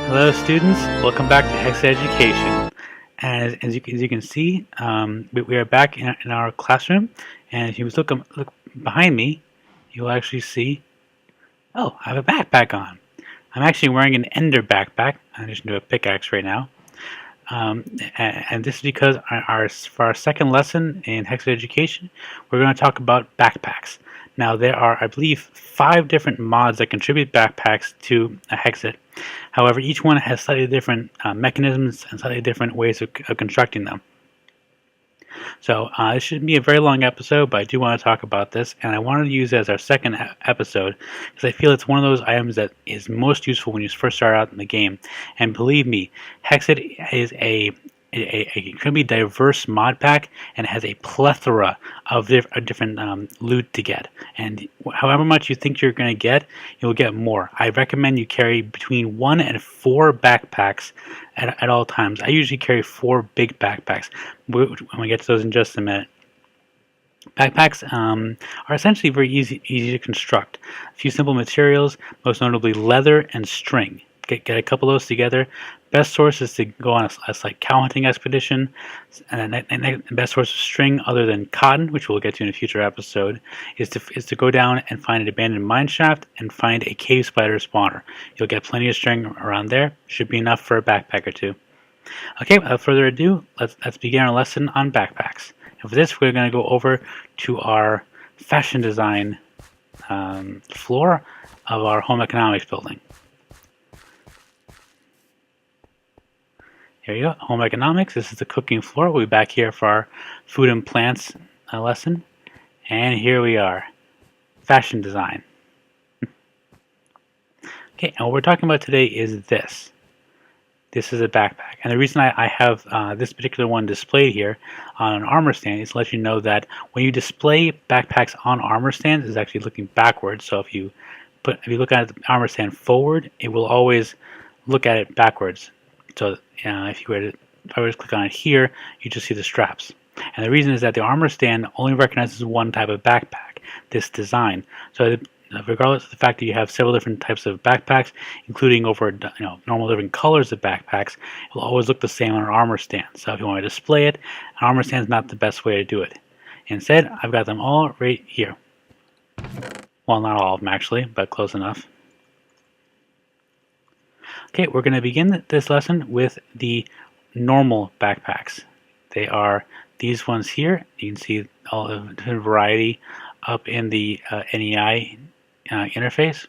Hello students, welcome back to Hexxit Education. As you can see, we are back in our classroom, and if you look behind me, you'll actually see, oh, I have a backpack on. I'm actually wearing an ender backpack. I'm just doing a pickaxe right now. And this is because for our second lesson in Hexxit Education, we're going to talk about backpacks. Now there are, I believe, 5 different mods that contribute backpacks to a Hexxit. However, each one has slightly different mechanisms and slightly different ways of constructing them. So this shouldn't be a very long episode, but I do want to talk about this, and I wanted to use it as our second episode because I feel it's one of those items that is most useful when you first start out in the game. And believe me, Hexxit is a incredibly diverse mod pack, and it has a plethora of different loot to get. And however much you think you're going to get, you'll get more. I recommend you carry between 1 and 4 backpacks at all times. I usually carry 4 big backpacks. When we get to those in just a minute. Backpacks are essentially very easy to construct. A few simple materials, most notably leather and string. Get a couple of those together. Best source is to go on a like cow hunting expedition, and best source of string other than cotton, which we'll get to in a future episode, is to go down and find an abandoned mine shaft and find a cave spider spawner. You'll get plenty of string around there. Should be enough for a backpack or two. Okay, without further ado, let's begin our lesson on backpacks. And for this, we're going to go over to our fashion design floor of our home economics building. Here you go, home economics. This is the cooking floor. We'll be back here for our food and plants lesson. And here we are, fashion design. Okay, and what we're talking about today is this. This is a backpack. And the reason I have this particular one displayed here on an armor stand is to let you know that when you display backpacks on armor stands, it's actually looking backwards. So if you look at the armor stand forward, it will always look at it backwards. So if I were to click on it here, you just see the straps. And the reason is that the armor stand only recognizes one type of backpack, this design. So regardless of the fact that you have several different types of backpacks, including over normal different colors of backpacks, it will always look the same on an armor stand. So if you want to display it, an armor stand is not the best way to do it. Instead, I've got them all right here. Well, not all of them actually, but close enough. Okay, we're going to begin this lesson with the normal backpacks. They are these ones here. You can see all the different variety up in the NEI interface.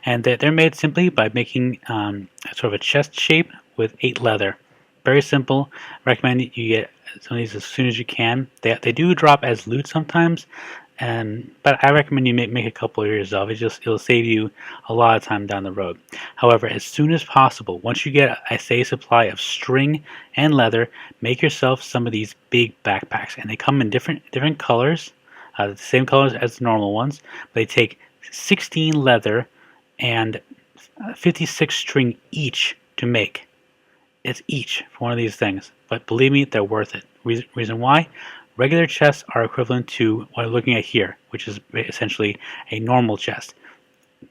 And they're made simply by making sort of a chest shape with 8 leather. Very simple. Recommend you get some of these as soon as you can. They do drop as loot sometimes, but I recommend you make a couple of yourself. It'll save you a lot of time down the road. However, as soon as possible, once you get a safe supply of string and leather, make yourself some of these big backpacks. And they come in different colors, the same colors as the normal ones. They take 16 leather and 56 string each to make. It's each for one of these things. But believe me, they're worth it. Reason why? Regular chests are equivalent to what I'm looking at here, which is essentially a normal chest.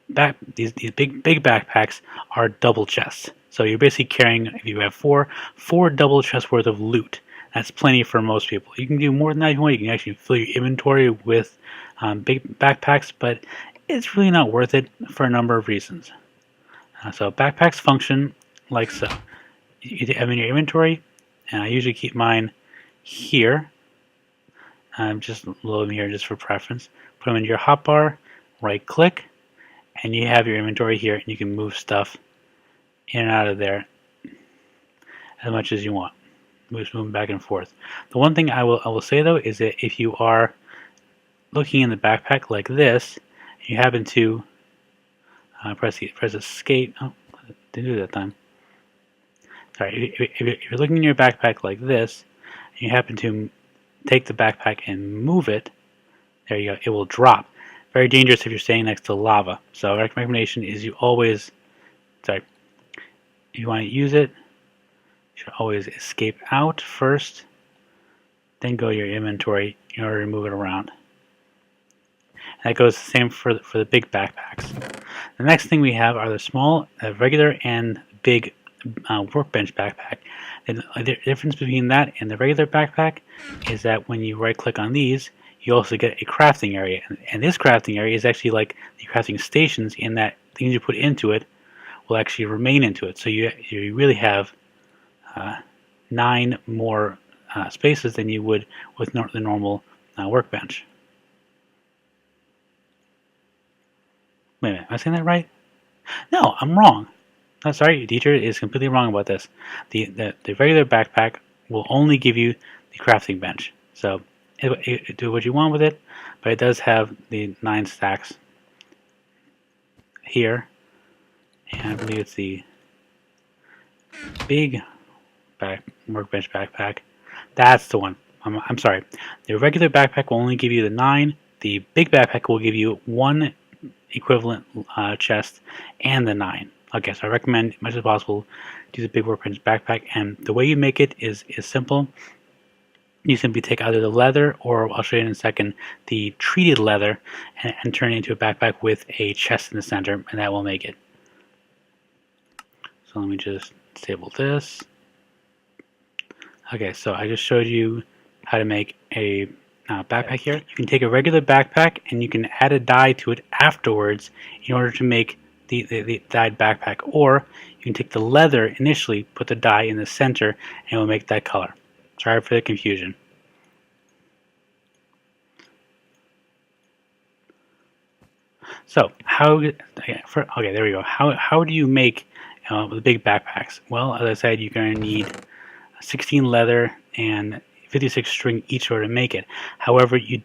These big backpacks are double chests. So you're basically carrying, if you have four double chests worth of loot. That's plenty for most people. You can do more than that if you want. You can actually fill your inventory with big backpacks, but it's really not worth it for a number of reasons. So backpacks function like so. You have in your inventory, and I usually keep mine here. Just load them here just for preference. Put them into your hotbar, right click, and you have your inventory here, and you can move stuff in and out of there as much as you want. Just moving back and forth. The one thing I will say though is that if you are looking in the backpack like this, you happen to press escape. Oh, didn't do that time. Sorry, if you're looking in your backpack like this, and you happen to take the backpack and move it, there you go, it will drop. Very dangerous if you're staying next to lava. So our recommendation is you always, if you want to use it, you should always escape out first, then go to your inventory in order to move it around. And that goes the same for the big backpacks. The next thing we have are the small, regular, and big Workbench backpack. And the difference between that and the regular backpack is that when you right-click on these, you also get a crafting area. And this crafting area is actually like the crafting stations in that things you put into it will actually remain into it. So you really have 9 more spaces than you would with the normal Workbench. Wait a minute, am I saying that right? No, I'm wrong. No, sorry, your teacher is completely wrong about this. The regular backpack will only give you the crafting bench. So do what you want with it, but it does have the 9 stacks here. And I believe it's the big Workbench backpack. That's the one. I'm sorry. The regular backpack will only give you the 9. The big backpack will give you 1 equivalent chest and the 9. Okay, so I recommend as much as possible do the big Workbench backpack, and the way you make it is simple. You simply take either the leather, or I'll show you in a second, the treated leather, and turn it into a backpack with a chest in the center, and that will make it. So let me just disable this. Okay, so I just showed you how to make a backpack here. You can take a regular backpack and you can add a dye to it afterwards in order to make the dyed backpack, or you can take the leather initially, put the dye in the center, and it will make that color. Sorry for the confusion. So okay, there we go. How do you make the big backpacks? Well, as I said, you're going to need 16 leather and 56 string each order to make it. However, you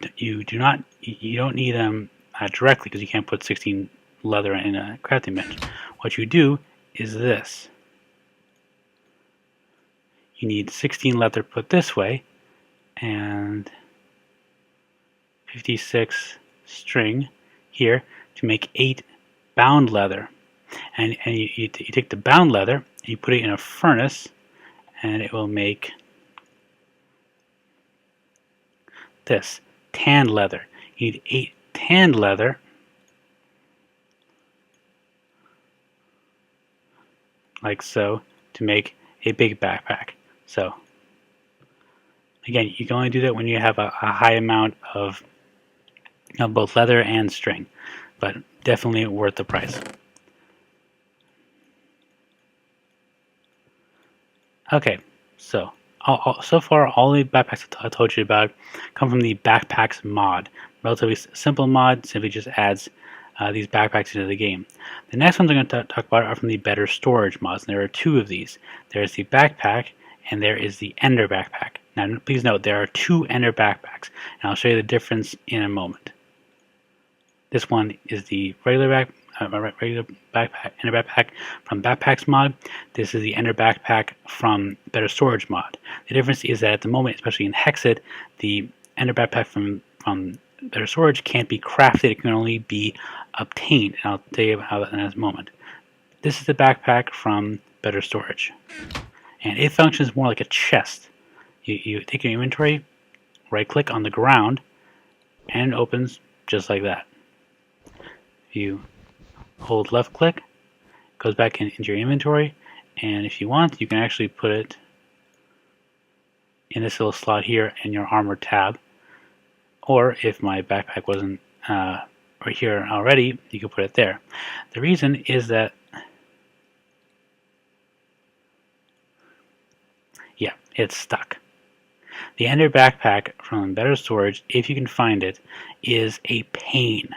don't need them directly, because you can't put 16 leather in a crafting bench. What you do is this. You need 16 leather put this way, and 56 string here to make 8 bound leather. And you take the bound leather and you put it in a furnace, and it will make this tanned leather. You need 8 tanned leather, like so, to make a big backpack. So again, you can only do that when you have a high amount of both leather and string, but definitely worth the price. Okay, so so far all the backpacks I told you about come from the Backpacks mod. Relatively simple mod, simply just adds these backpacks into the game. The next ones I'm going to talk about are from the Better Storage mods, and there are 2 of these. There's the backpack, and there is the Ender backpack. Now please note, there are 2 Ender backpacks, and I'll show you the difference in a moment. This one is the regular backpack, Ender backpack from Backpacks mod. This is the Ender backpack from Better Storage mod. The difference is that at the moment, especially in Hexxit, the Ender backpack from Better Storage can't be crafted. It can only be obtained, and I'll tell you how that in a moment. This is the backpack from Better Storage, and it functions more like a chest. You take your inventory, right click on the ground, and it opens just like that. If you hold left click, it goes back into your inventory, and if you want, you can actually put it in this little slot here in your armor tab. Or if my backpack wasn't right here already, you can put it there. The reason is that, yeah, it's stuck. The Ender backpack from Better Storage, if you can find it, is a pain.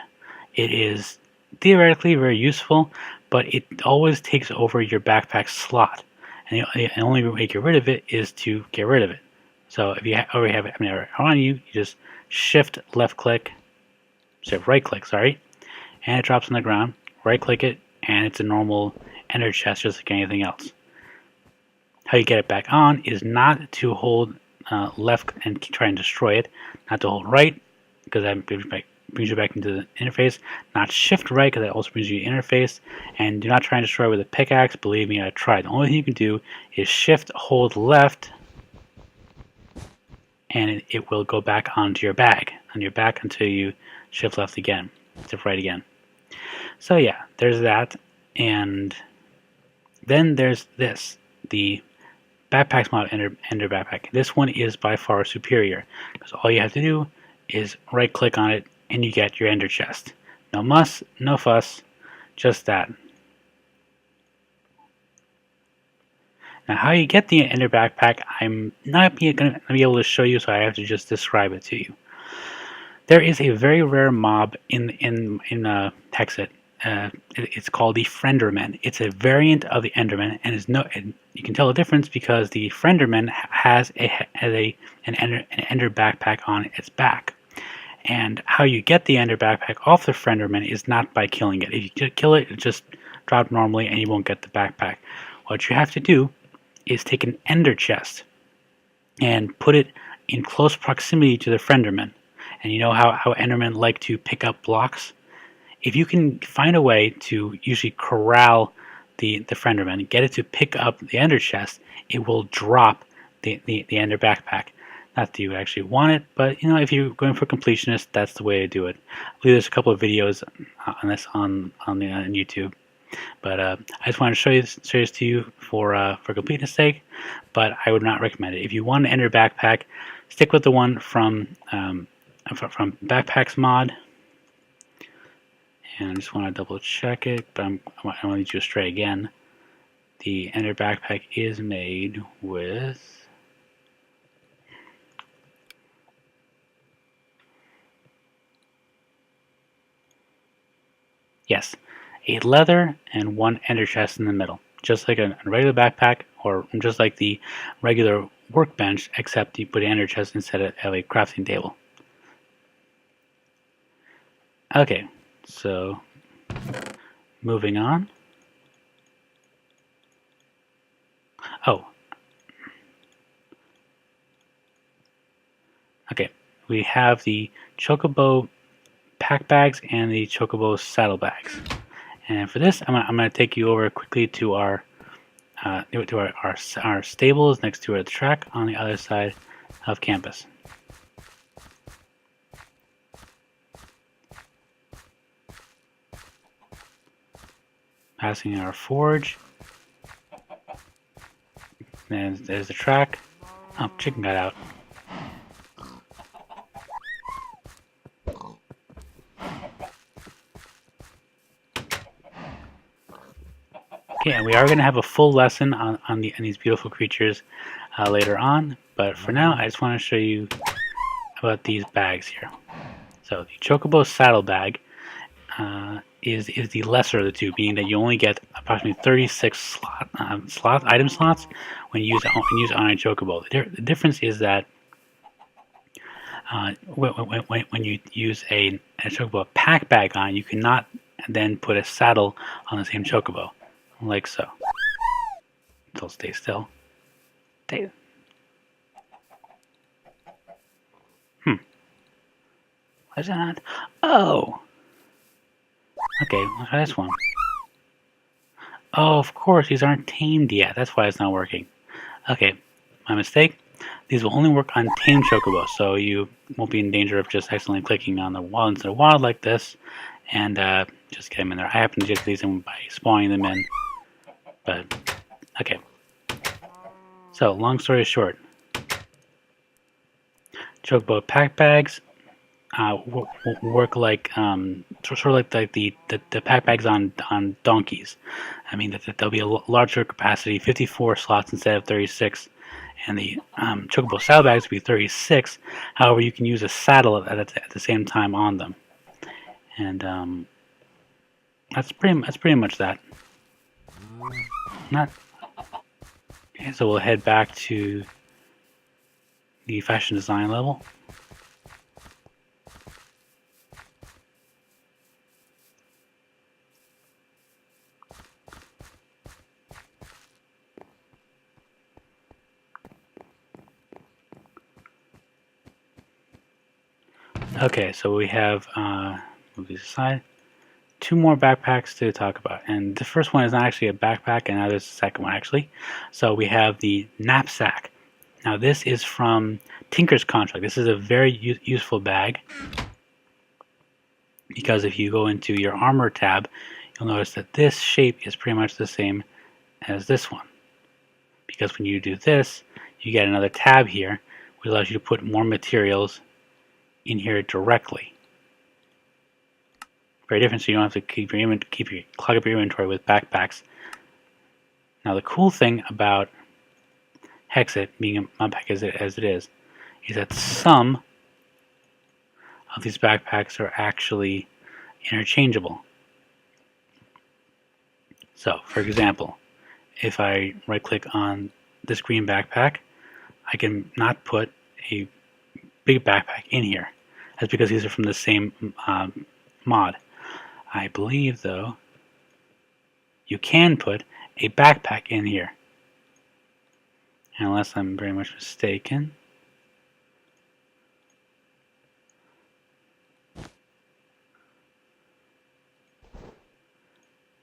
It is theoretically very useful, but it always takes over your backpack slot. And the only way to get rid of it is to get rid of it. So if you already have it on you, you just shift left click, right click, sorry, and it drops on the ground. Right click it, and it's a normal Ender chest just like anything else. How you get it back on is not to hold left and try and destroy it, not to hold right, because that brings you back into the interface, not shift right, because that also brings you to the interface, and do not try and destroy with a pickaxe. Believe me, I tried. The only thing you can do is shift, hold left, and it will go back onto your back, until you shift left again, shift right again. So yeah, there's that, and then there's this, the Backpacks mod Ender Backpack. This one is by far superior because all you have to do is right click on it and you get your Ender chest. No muss, no fuss, just that. Now how you get the Ender Backpack, I'm not going to be able to show you, so I have to just describe it to you. There is a very rare mob in Hexxit. It's called the Frienderman. It's a variant of the Enderman, and you can tell the difference because the Frienderman has an Ender backpack on its back. And how you get the Ender backpack off the Frienderman is not by killing it. If you kill it, it just drops normally, and you won't get the backpack. What you have to do is take an Ender chest and put it in close proximity to the Frienderman. And you know how Endermen like to pick up blocks? If you can find a way to usually corral the Frienderman, get it to pick up the Ender chest, it will drop the Ender backpack. Not that you actually want it, but you know, if you're going for completionist, that's the way to do it. I believe there's a couple of videos on this on YouTube. But I just wanted to show this to you for completeness sake. But I would not recommend it. If you want an Ender backpack, stick with the one from Backpacks mod. And I just want to double check it, but I want to lead you astray again. The Ender backpack is made with a leather and one Ender chest in the middle, just like a regular backpack, or just like the regular workbench, except you put an Ender chest instead of a crafting table. Okay, so moving on. Oh, okay, we have the Chocobo pack bags and the Chocobo saddlebags. And for this, I'm going to take you over quickly to our stables next to the track on the other side of campus. Passing our forge. And there's the track. Oh, chicken got out. Okay, and we are going to have a full lesson on these beautiful creatures later on, but for now I just want to show you about these bags here. So the Chocobo saddle bag is the lesser of the two, being that you only get approximately 36 item slots when you use on a Chocobo. The difference is that when you use a Chocobo pack bag on, you cannot then put a saddle on the same Chocobo, like so. So stay still. Stay. Why is that not? Oh! Okay, look at this one. Oh, of course, these aren't tamed yet. That's why it's not working. Okay, my mistake. These will only work on tamed Chocobo, so you won't be in danger of just accidentally clicking on the wall instead of wild like this, and just get them in there. I happen to just get these in by spawning them in, but okay. So, long story short, Chocobo pack bags work like sort of like the pack bags on donkeys. I mean that there'll be a larger capacity, 54 slots instead of 36, and the Chocobo saddle bags will be 36. However, you can use a saddle at the same time on them, and that's pretty much that. Okay, so we'll head back to the fashion design level. Okay, so we have, move these aside, 2 more backpacks to talk about. And the first one is not actually a backpack, and now there's the second one actually. So we have the Knapsack. Now this is from Tinker's Contract. This is a very useful bag. because if you go into your armor tab, you'll notice that this shape is pretty much the same as this one. Because when you do this, you get another tab here, which allows you to put more materials in here directly. Very different, so you don't have to clog up your inventory with backpacks. Now the cool thing about Hexxit, being a modpack as it is that some of these backpacks are actually interchangeable. So, for example, if I right-click on this green backpack, I can not put a big backpack in here. That's because these are from the same mod. I believe, though, you can put a backpack in here. Unless I'm very much mistaken.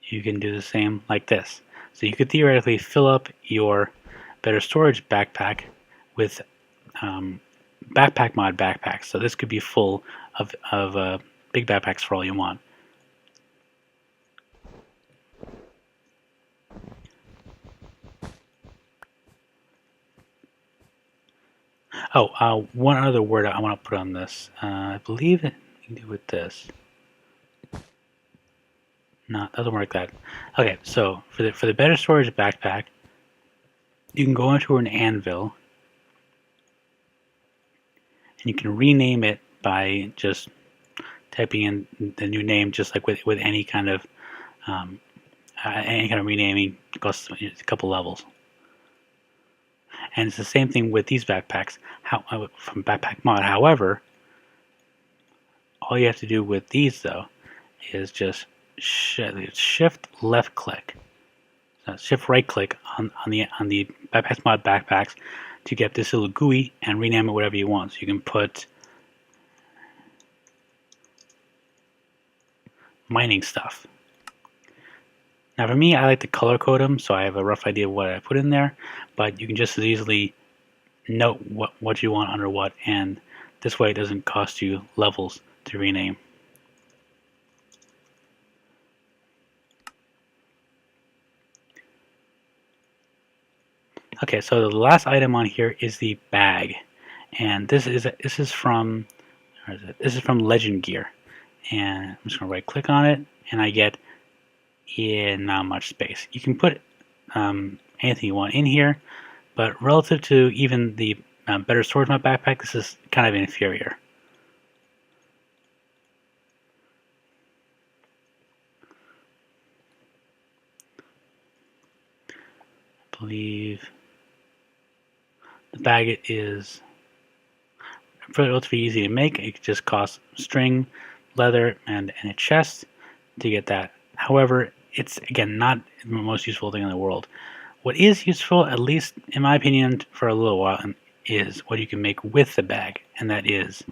You can do the same like this. So you could theoretically fill up your better storage backpack with backpack mod backpacks. So this could be full of big backpacks for all you want. Oh, one other word I want to put on this. I believe it can do with this. No, it doesn't work like that. Okay, so for the better storage backpack, you can go into an anvil, and you can rename it by just typing in the new name, just like with any kind of renaming. It costs a couple levels. And it's the same thing with these backpacks from Backpack Mod. However, all you have to do with these, though, is just shift left click, shift right click on the Backpack Mod backpacks to get this little GUI and rename it whatever you want. So you can put mining stuff. Now for me, I like to color code them, so I have a rough idea of what I put in there, but you can just as easily note what you want under what, and this way it doesn't cost you levels to rename. Okay, so the last item on here is the bag, and this is from Legend Gear, and I'm just gonna right click on it, and I get not much space. You can put anything you want in here, but relative to even the better storage mod backpack, this is kind of inferior. I believe the bag is relatively easy to make. It just costs string, leather, and a chest to get that. However, it's again not the most useful thing in the world. What is useful, at least in my opinion, for a little while, is what you can make with the bag, and that is,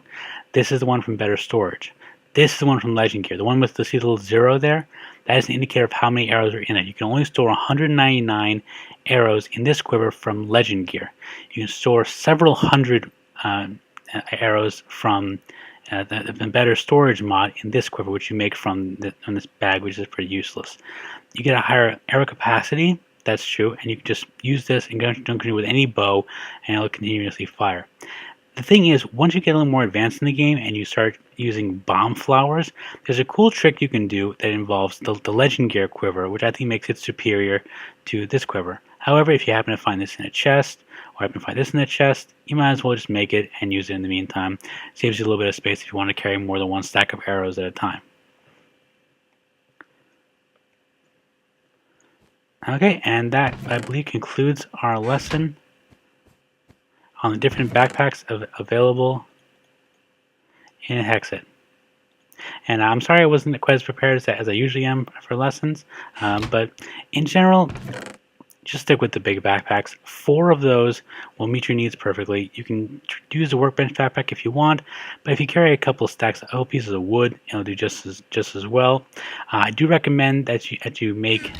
this is the one from Better Storage. This is the one from Legend Gear. The one with the little 0 there, that is an indicator of how many arrows are in it. You can only store 199 arrows in this quiver from Legend Gear. You can store several hundred arrows from the Better Storage mod in this quiver, which you make from this bag, which is pretty useless. You get a higher arrow capacity, that's true, and you can just use this in conjunction with any bow, and it'll continuously fire. The thing is, once you get a little more advanced in the game and you start using bomb flowers, there's a cool trick you can do that involves the Legend Gear quiver, which I think makes it superior to this quiver. However, if you happen to find this in a chest, or happen to find this in a chest, you might as well just make it and use it in the meantime. It saves you a little bit of space if you want to carry more than one stack of arrows at a time. Okay, and that, I believe, concludes our lesson on the different backpacks available in Hexxit. And I'm sorry I wasn't quite as prepared as I usually am for lessons, but in general, just stick with the big backpacks. 4 of those will meet your needs perfectly. You can use the Workbench backpack if you want, but if you carry a couple of stacks of pieces of wood, it'll do just as well. I do recommend that you make,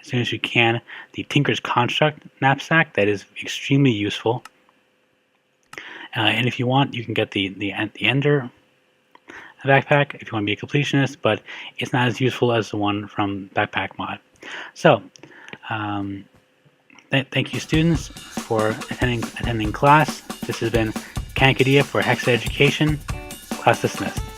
as soon as you can, the Tinker's Construct knapsack. That is extremely useful. And if you want, you can get the Ender backpack if you want to be a completionist, but it's not as useful as the one from Backpack Mod. So, thank you, students, for attending class. This has been Kankadia for Hexxit Education. Class dismissed.